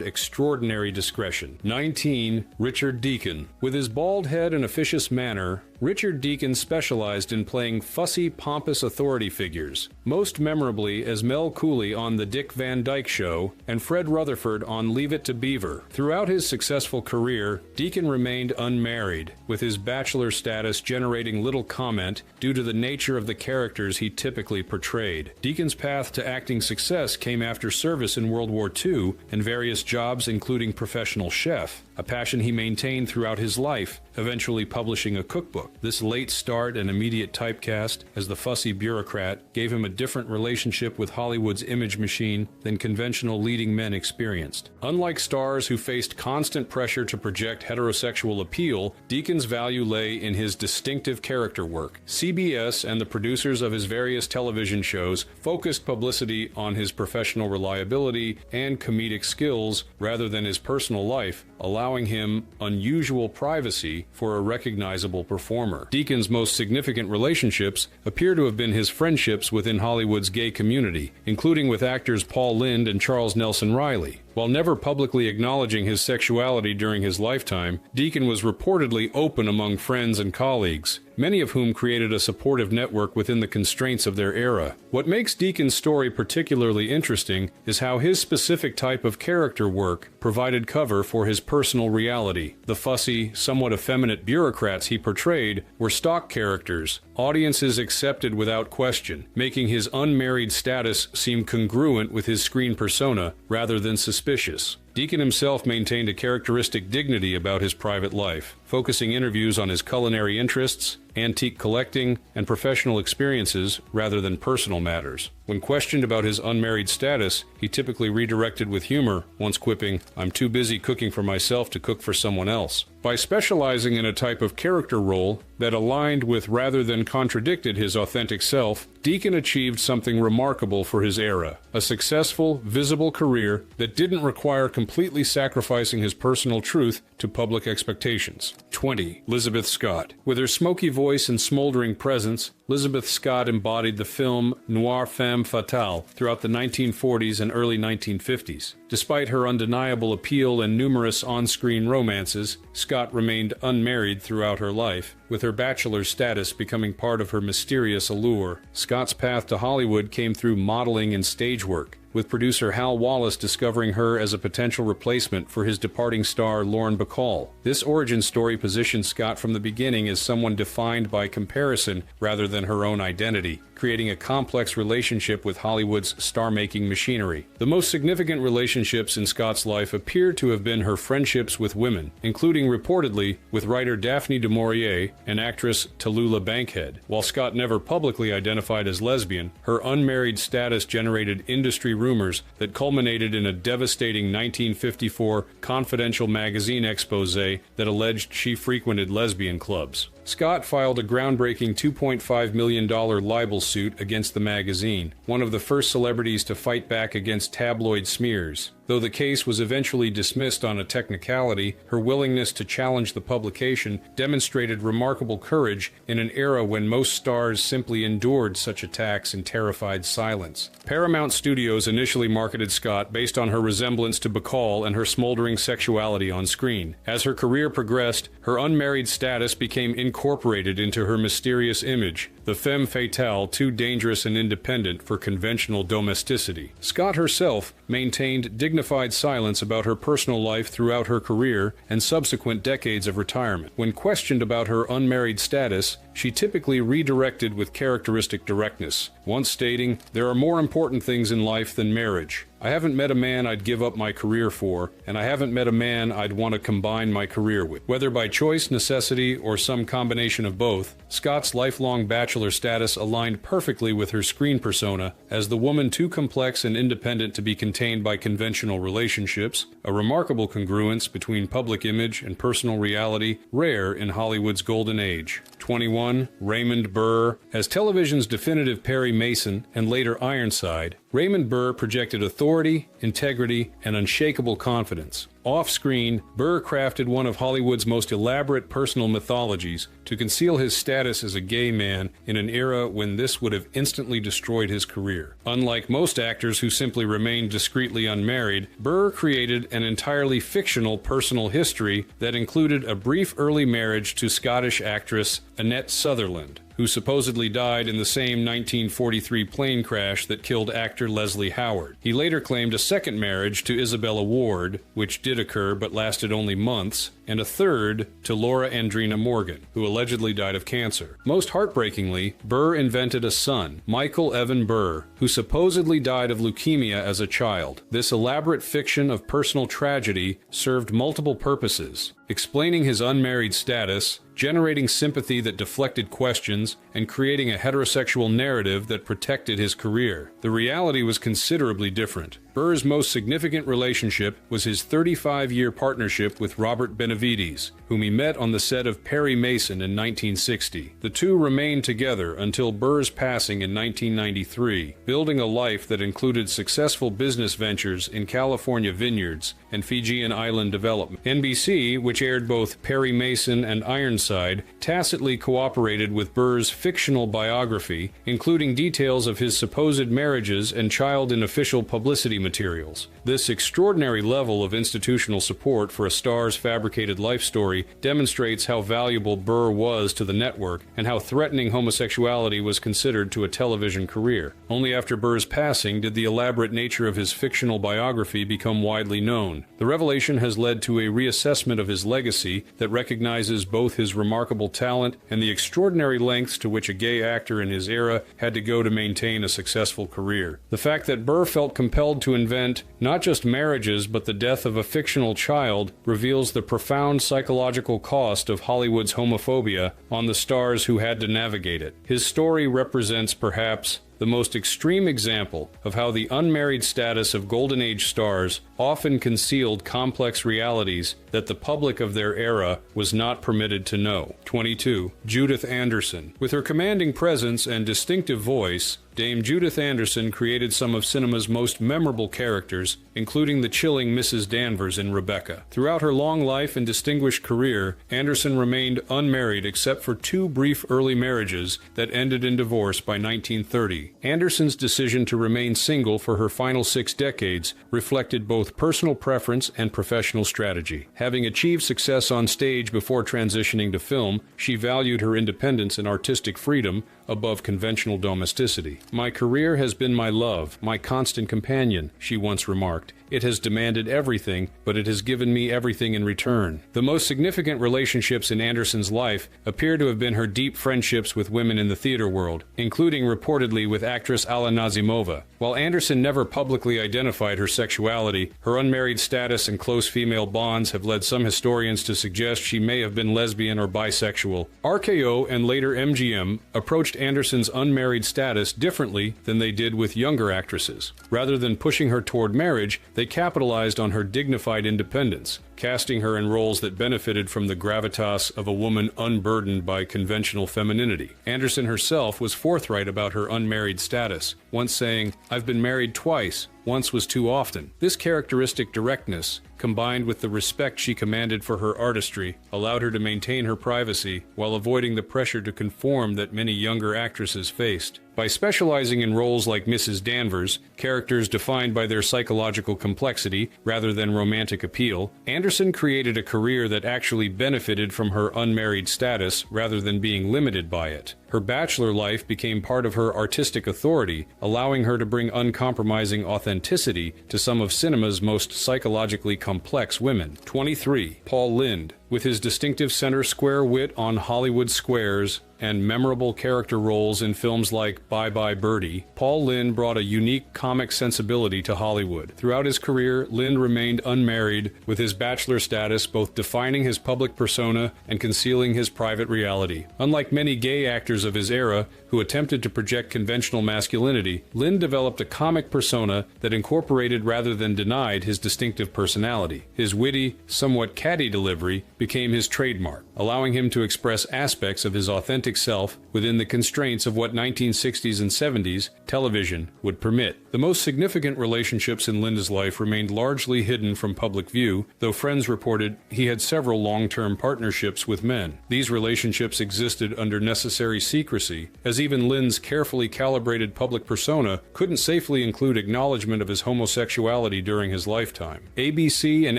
extraordinary discretion. 19. Richard Deacon. With his bald head and officious manner, Richard Deacon specialized in playing fussy, pompous authority figures, most memorably as Mel Cooley on The Dick Van Dyke Show and Fred Rutherford on Leave It to Beaver. Throughout his successful career, Deacon remained unmarried, with his bachelor status generating little comment due to the nature of the characters he typically portrayed. Deacon's path to acting success came after service in World War II and various jobs including professional chef, a passion he maintained throughout his life, eventually publishing a cookbook. This late start and immediate typecast as the fussy bureaucrat gave him a different relationship with Hollywood's image machine than conventional leading men experienced. Unlike stars who faced constant pressure to project heterosexual appeal, Deacon's value lay in his distinctive character work. CBS and the producers of his various television shows focused publicity on his professional reliability and comedic skills rather than his personal life, allowing him unusual privacy for a recognizable performer. Deacon's most significant relationships appear to have been his friendships within Hollywood's gay community, including with actors Paul Lynde and Charles Nelson Reilly. While never publicly acknowledging his sexuality during his lifetime, Deacon was reportedly open among friends and colleagues, many of whom created a supportive network within the constraints of their era. What makes Deacon's story particularly interesting is how his specific type of character work provided cover for his personal reality. The fussy, somewhat effeminate bureaucrats he portrayed were stock characters audiences accepted without question, making his unmarried status seem congruent with his screen persona rather than suspicious. Deacon himself maintained a characteristic dignity about his private life, focusing interviews on his culinary interests, antique collecting, and professional experiences rather than personal matters. When questioned about his unmarried status, he typically redirected with humor, once quipping, "I'm too busy cooking for myself to cook for someone else." By specializing in a type of character role that aligned with rather than contradicted his authentic self, Deacon achieved something remarkable for his era, a successful, visible career that didn't require completely sacrificing his personal truth to public expectations. 20. Lizabeth Scott. With her smoky voice and smoldering presence, Lizabeth Scott embodied the film noir femme fatale throughout the 1940s and early 1950s. Despite her undeniable appeal and numerous on-screen romances, Scott remained unmarried throughout her life, with her bachelor status becoming part of her mysterious allure. Scott's path to Hollywood came through modeling and stage work, with producer Hal Wallace discovering her as a potential replacement for his departing star Lauren Bacall. This origin story positioned Scott from the beginning as someone defined by comparison rather than her own identity, creating a complex relationship with Hollywood's star-making machinery. The most significant relationships in Scott's life appear to have been her friendships with women, including reportedly with writer Daphne du Maurier and actress Tallulah Bankhead. While Scott never publicly identified as lesbian, her unmarried status generated industry rumors that culminated in a devastating 1954 Confidential magazine expose that alleged she frequented lesbian clubs. Scott filed a groundbreaking $2.5 million libel suit against the magazine, one of the first celebrities to fight back against tabloid smears. Though the case was eventually dismissed on a technicality, her willingness to challenge the publication demonstrated remarkable courage in an era when most stars simply endured such attacks in terrified silence. Paramount Studios initially marketed Scott based on her resemblance to Bacall and her smoldering sexuality on screen. As her career progressed, her unmarried status became incorporated into her mysterious image, the femme fatale too dangerous and independent for conventional domesticity. Scott herself maintained dignified silence about her personal life throughout her career and subsequent decades of retirement. When questioned about her unmarried status, she typically redirected with characteristic directness, once stating, "There are more important things in life than marriage. I haven't met a man I'd give up my career for, and I haven't met a man I'd want to combine my career with." Whether by choice, necessity, or some combination of both, Scott's lifelong bachelor status aligned perfectly with her screen persona as the woman too complex and independent to be contained by conventional relationships, a remarkable congruence between public image and personal reality, rare in Hollywood's golden age. 21. Raymond Burr. As television's definitive Perry Mason and later Ironside, Raymond Burr projected authority, integrity, and unshakable confidence. Off-screen, Burr crafted one of Hollywood's most elaborate personal mythologies to conceal his status as a gay man in an era when this would have instantly destroyed his career. Unlike most actors who simply remained discreetly unmarried, Burr created an entirely fictional personal history that included a brief early marriage to Scottish actress Annette Sutherland, who supposedly died in the same 1943 plane crash that killed actor Leslie Howard. He later claimed a second marriage to Isabella Ward, which did occur but lasted only months, and a third to Laura Andrina Morgan, who allegedly died of cancer. Most heartbreakingly, Burr invented a son, Michael Evan Burr, who supposedly died of leukemia as a child. This elaborate fiction of personal tragedy served multiple purposes: explaining his unmarried status, generating sympathy that deflected questions, and creating a heterosexual narrative that protected his career. The reality was considerably different. Burr's most significant relationship was his 35-year partnership with Robert Benavides, whom he met on the set of Perry Mason in 1960. The two remained together until Burr's passing in 1993, building a life that included successful business ventures in California vineyards and Fijian island development. NBC, which aired both Perry Mason and Ironside, tacitly cooperated with Burr's fictional biography, including details of his supposed marriages and child in official publicity materials. This extraordinary level of institutional support for a star's fabricated life story demonstrates how valuable Burr was to the network and how threatening homosexuality was considered to a television career. Only after Burr's passing did the elaborate nature of his fictional biography become widely known. The revelation has led to a reassessment of his legacy that recognizes both his remarkable talent and the extraordinary lengths to which a gay actor in his era had to go to maintain a successful career. The fact that Burr felt compelled to invent not just marriages but the death of a fictional child reveals the profound psychological cost of Hollywood's homophobia on the stars who had to navigate it. His story represents perhaps the most extreme example of how the unmarried status of Golden Age stars often concealed complex realities that the public of their era was not permitted to know. 22. Judith Anderson. With her commanding presence and distinctive voice, Dame Judith Anderson created some of cinema's most memorable characters, including the chilling Mrs. Danvers in Rebecca. Throughout her long life and distinguished career, Anderson remained unmarried except for two brief early marriages that ended in divorce by 1930. Anderson's decision to remain single for her final 6 decades reflected both personal preference and professional strategy. Having achieved success on stage before transitioning to film, she valued her independence and artistic freedom above conventional domesticity. "My career has been my love, my constant companion," she once remarked. "It has demanded everything, but it has given me everything in return." The most significant relationships in Anderson's life appear to have been her deep friendships with women in the theater world, including reportedly with actress Alla Nazimova. While Anderson never publicly identified her sexuality, her unmarried status and close female bonds have led some historians to suggest she may have been lesbian or bisexual. RKO and later MGM approached Anderson's unmarried status differently differently than they did with younger actresses. Rather than pushing her toward marriage, they capitalized on her dignified independence, casting her in roles that benefited from the gravitas of a woman unburdened by conventional femininity. Anderson herself was forthright about her unmarried status, once saying, "I've been married twice. Once was too often." This characteristic directness, combined with the respect she commanded for her artistry, allowed her to maintain her privacy while avoiding the pressure to conform that many younger actresses faced. By specializing in roles like Mrs. Danvers, characters defined by their psychological complexity rather than romantic appeal, Anderson created a career that actually benefited from her unmarried status rather than being limited by it. Her bachelor life became part of her artistic authority, allowing her to bring uncompromising authenticity to some of cinema's most psychologically complex women. 23. Paul Lynde. With his distinctive center-square wit on Hollywood squares and memorable character roles in films like Bye Bye Birdie, Paul Lynde brought a unique comic sensibility to Hollywood. Throughout his career, Lynde remained unmarried, with his bachelor status both defining his public persona and concealing his private reality. Unlike many gay actors of his era who attempted to project conventional masculinity, Lynde developed a comic persona that incorporated rather than denied his distinctive personality. His witty, somewhat catty delivery became his trademark, allowing him to express aspects of his authentic self within the constraints of what 1960s and 70s television would permit. The most significant relationships in Lynde's life remained largely hidden from public view, though friends reported he had several long-term partnerships with men. These relationships existed under necessary secrecy, as even Lynde's carefully calibrated public persona couldn't safely include acknowledgement of his homosexuality during his lifetime. ABC and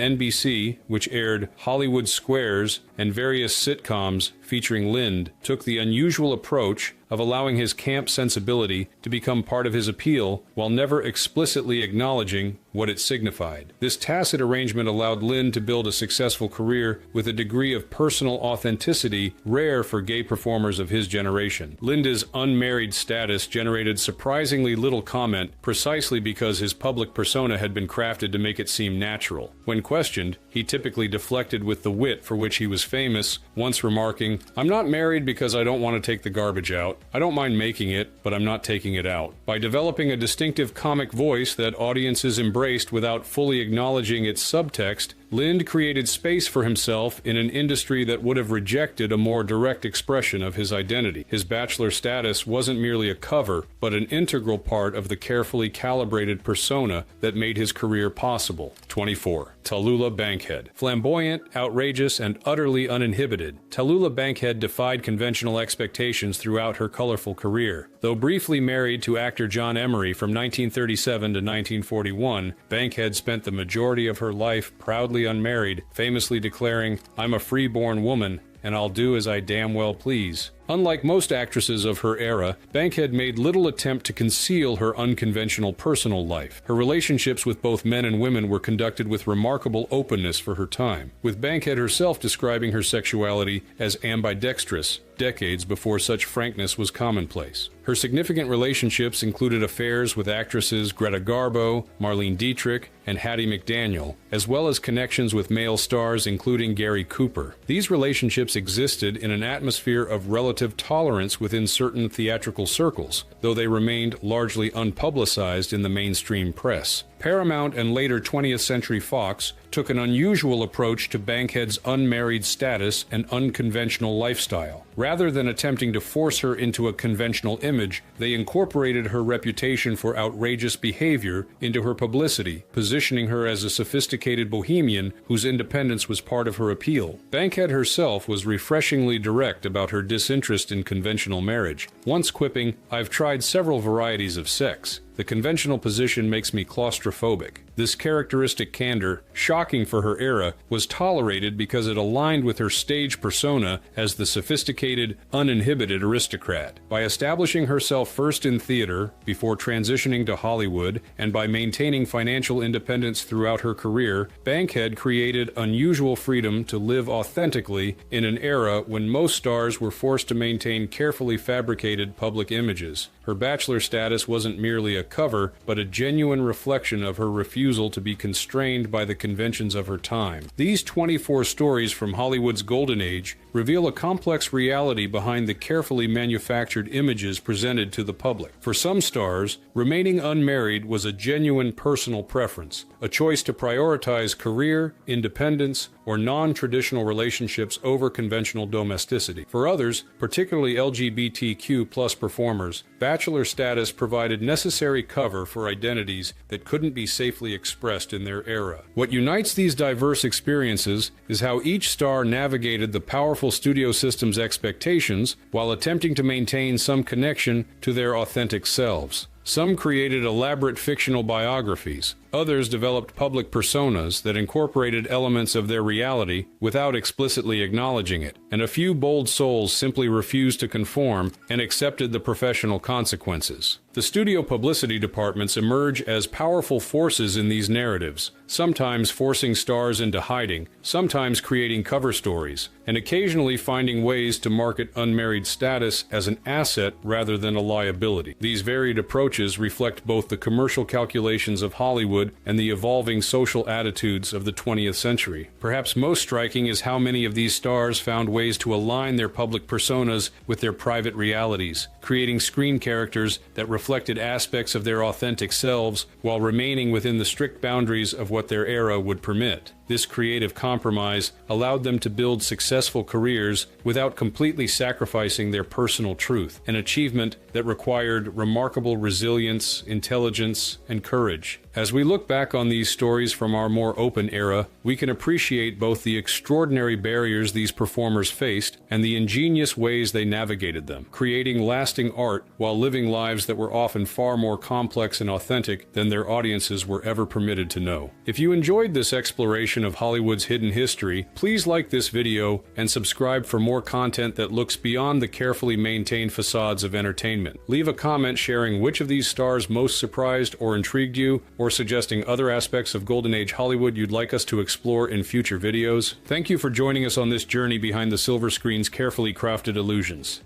NBC, which aired Hollywood Squares and various sitcoms featuring Lynde, took the unusual approach of allowing his camp sensibility to become part of his appeal while never explicitly acknowledging what it signified. This tacit arrangement allowed Lynde to build a successful career with a degree of personal authenticity rare for gay performers of his generation. Lynde's unmarried status generated surprisingly little comment precisely because his public persona had been crafted to make it seem natural. When questioned, he typically deflected with the wit for which he was famous, once remarking, "I'm not married because I don't want to take the garbage out. I don't mind making it, but I'm not taking it out." By developing a distinctive comic voice that audiences embraced without fully acknowledging its subtext, Lynde created space for himself in an industry that would have rejected a more direct expression of his identity. His bachelor status wasn't merely a cover, but an integral part of the carefully calibrated persona that made his career possible. 24. Tallulah Bankhead. Flamboyant, outrageous, and utterly uninhibited, Tallulah Bankhead defied conventional expectations throughout her colorful career. Though briefly married to actor John Emery from 1937 to 1941, Bankhead spent the majority of her life proudly unmarried, famously declaring, "I'm a free-born woman, and I'll do as I damn well please." Unlike most actresses of her era, Bankhead made little attempt to conceal her unconventional personal life. Her relationships with both men and women were conducted with remarkable openness for her time, with Bankhead herself describing her sexuality as ambidextrous, decades before such frankness was commonplace. Her significant relationships included affairs with actresses Greta Garbo, Marlene Dietrich, and Hattie McDaniel, as well as connections with male stars including Gary Cooper. These relationships existed in an atmosphere of relative tolerance within certain theatrical circles, though they remained largely unpublicized in the mainstream press. Paramount and later 20th Century Fox took an unusual approach to Bankhead's unmarried status and unconventional lifestyle. Rather than attempting to force her into a conventional image, they incorporated her reputation for outrageous behavior into her publicity, positioning her as a sophisticated bohemian whose independence was part of her appeal. Bankhead herself was refreshingly direct about her disinterest in conventional marriage, once quipping, "I've tried several varieties of sex. The conventional position makes me claustrophobic." This characteristic candor, shocking for her era, was tolerated because it aligned with her stage persona as the sophisticated, uninhibited aristocrat. By establishing herself first in theater, before transitioning to Hollywood, and by maintaining financial independence throughout her career, Bankhead created unusual freedom to live authentically in an era when most stars were forced to maintain carefully fabricated public images. Her bachelor status wasn't merely a cover, but a genuine reflection of her refusal refusal to be constrained by the conventions of her time. These 24 stories from Hollywood's golden age reveal a complex reality behind the carefully manufactured images presented to the public. For some stars, remaining unmarried was a genuine personal preference, a choice to prioritize career, independence, or non-traditional relationships over conventional domesticity. For others, particularly LGBTQ+ performers, bachelor status provided necessary cover for identities that couldn't be safely expressed in their era. What unites these diverse experiences is how each star navigated the powerful studio system's expectations while attempting to maintain some connection to their authentic selves. Some created elaborate fictional biographies. Others developed public personas that incorporated elements of their reality without explicitly acknowledging it. And a few bold souls simply refused to conform and accepted the professional consequences. The studio publicity departments emerge as powerful forces in these narratives, sometimes forcing stars into hiding, sometimes creating cover stories, and occasionally finding ways to market unmarried status as an asset rather than a liability. These varied approaches reflect both the commercial calculations of Hollywood and the evolving social attitudes of the 20th century. Perhaps most striking is how many of these stars found ways to align their public personas with their private realities, creating screen characters that reflected aspects of their authentic selves while remaining within the strict boundaries of what their era would permit. This creative compromise allowed them to build successful careers without completely sacrificing their personal truth, an achievement that required remarkable resilience, intelligence, and courage. As we look back on these stories from our more open era, we can appreciate both the extraordinary barriers these performers faced and the ingenious ways they navigated them, creating lasting art while living lives that were often far more complex and authentic than their audiences were ever permitted to know. If you enjoyed this exploration of Hollywood's hidden history, please like this video and subscribe for more content that looks beyond the carefully maintained facades of entertainment. Leave a comment sharing which of these stars most surprised or intrigued you, or suggesting other aspects of Golden Age Hollywood you'd like us to explore in future videos. Thank you for joining us on this journey behind the silver screen's carefully crafted illusions.